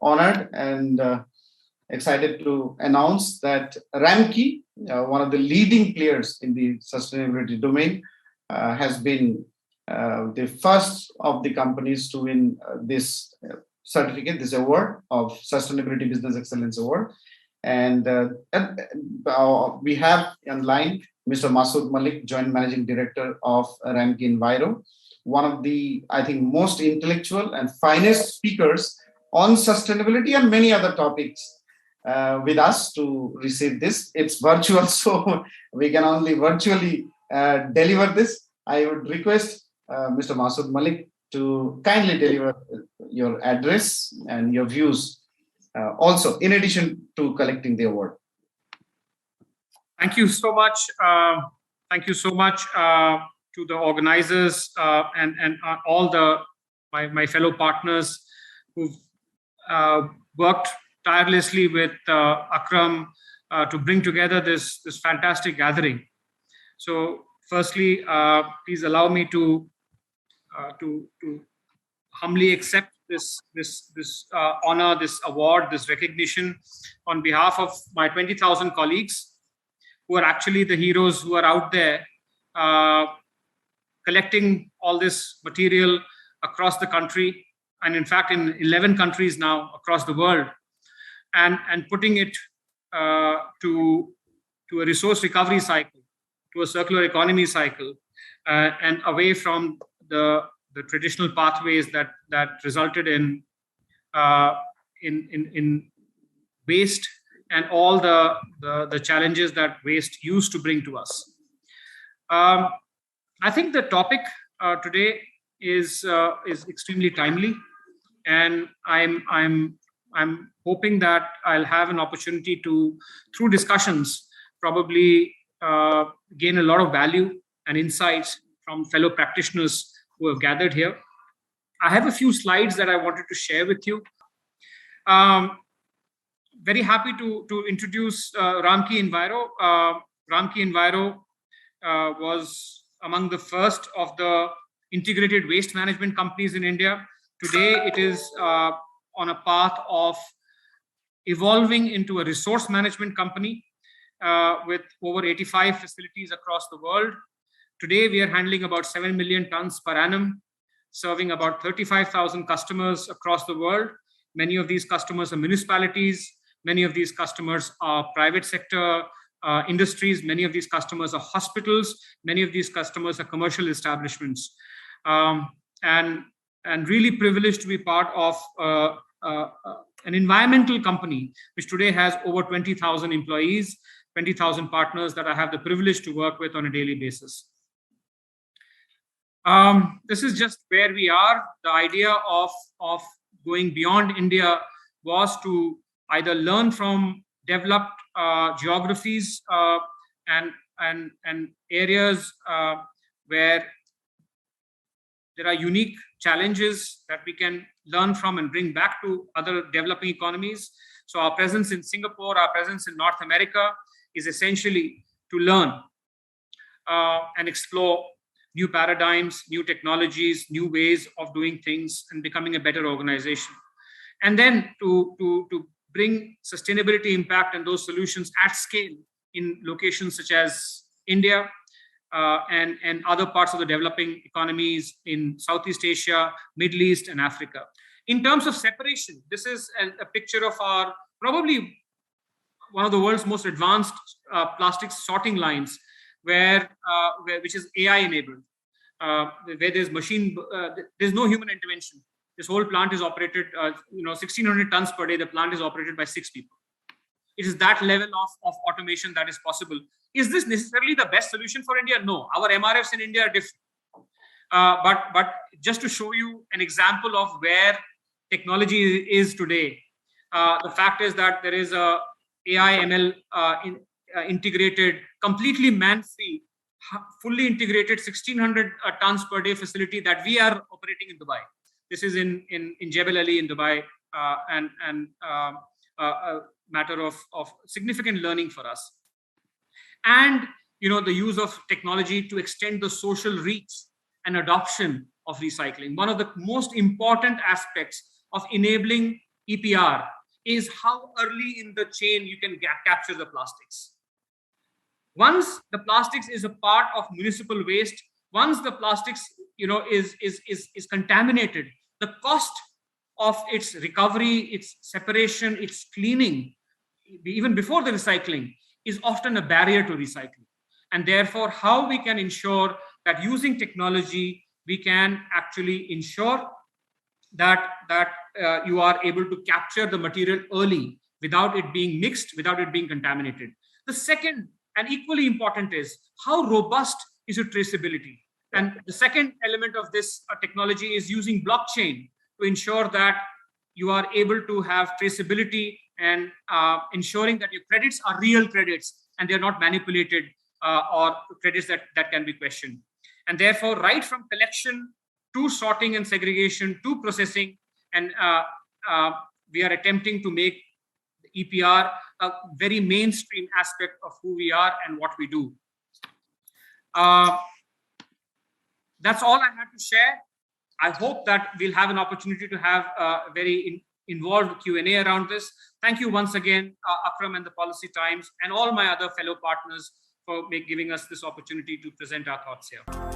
honored and excited to announce that Ramki, one of the leading players in the sustainability domain, has been the first of the companies to win this certificate, this award of Sustainability Business Excellence Award. And we have online Mr. Masood Malik, Joint Managing Director of Ramki Enviro, one of the, I think, most intellectual and finest speakers on sustainability and many other topics with us to receive this. It's virtual, so we can only virtually deliver this. I would request Mr. Masood Malik to kindly deliver your address and your views also, in addition to collecting the award. Thank you so much. Thank you so much to the organizers and all my fellow partners who've worked tirelessly with Akram to bring together this fantastic gathering. So, firstly, please allow me to humbly accept this honor, this award, this recognition on behalf of my 20,000 colleagues who are actually the heroes who are out there collecting all this material across the country, and in fact in 11 countries now across the world, and putting it to a resource recovery cycle, to a circular economy cycle, and away from the traditional pathways that resulted in waste and all the challenges that waste used to bring to us. I think the topic today is extremely timely, and I'm hoping that I'll have an opportunity to, through discussions, probably gain a lot of value and insights from fellow practitioners who have gathered here. I have a few slides that I wanted to share with you. Very happy to introduce Ramki Enviro. Ramki Enviro was among the first of the integrated waste management companies in India. Today, it is on a path of evolving into a resource management company with over 85 facilities across the world. Today, we are handling about 7 million tons per annum, serving about 35,000 customers across the world. Many of these customers are municipalities. Many of these customers are private sector industries. Many of these customers are hospitals. Many of these customers are commercial establishments. And really privileged to be part of an environmental company, which today has over 20,000 employees, 20,000 partners that I have the privilege to work with on a daily basis. This is just where we are. The idea of going beyond India was to either learn from developed geographies and areas where there are unique challenges that we can learn from and bring back to other developing economies. So our presence in Singapore, our presence in North America is essentially to learn and explore new paradigms, new technologies, new ways of doing things and becoming a better organization. And then to bring sustainability impact and those solutions at scale in locations such as India and other parts of the developing economies in Southeast Asia, Middle East, and Africa. In terms of separation, this is a picture of our probably one of the world's most advanced plastics sorting lines, which is AI enabled, where there's there's no human intervention. This whole plant is operated, 1,600 tons per day. The plant is operated by 6 people. It is that level of automation that is possible. Is this necessarily the best solution for India? No, our MRFs in India are different. But just to show you an example of where technology is today, the fact is that there is a AI ML integrated, completely man-free, fully integrated 1,600 tons per day facility that we are operating in Dubai. This is in Jebel Ali in Dubai, and a matter of significant learning for us. And the use of technology to extend the social reach and adoption of recycling. One of the most important aspects of enabling EPR is how early in the chain you can capture the plastics. Once the plastics is a part of municipal waste, once the plastics is contaminated, the cost of its recovery, its separation, its cleaning, even before the recycling, is often a barrier to recycling. And therefore, how we can ensure that using technology, we can actually ensure that you are able to capture the material early without it being mixed, without it being contaminated. The second and equally important is how robust is your traceability. And the second element of this technology is using blockchain to ensure that you are able to have traceability and ensuring that your credits are real credits and they're not manipulated or credits that can be questioned. And therefore, right from collection to sorting and segregation to processing, and we are attempting to make EPR a very mainstream aspect of who we are and what we do. That's all I had to share. I hope that we'll have an opportunity to have a very involved Q&A around this. Thank you once again, Akram and the Policy Times, and all my other fellow partners for giving us this opportunity to present our thoughts here.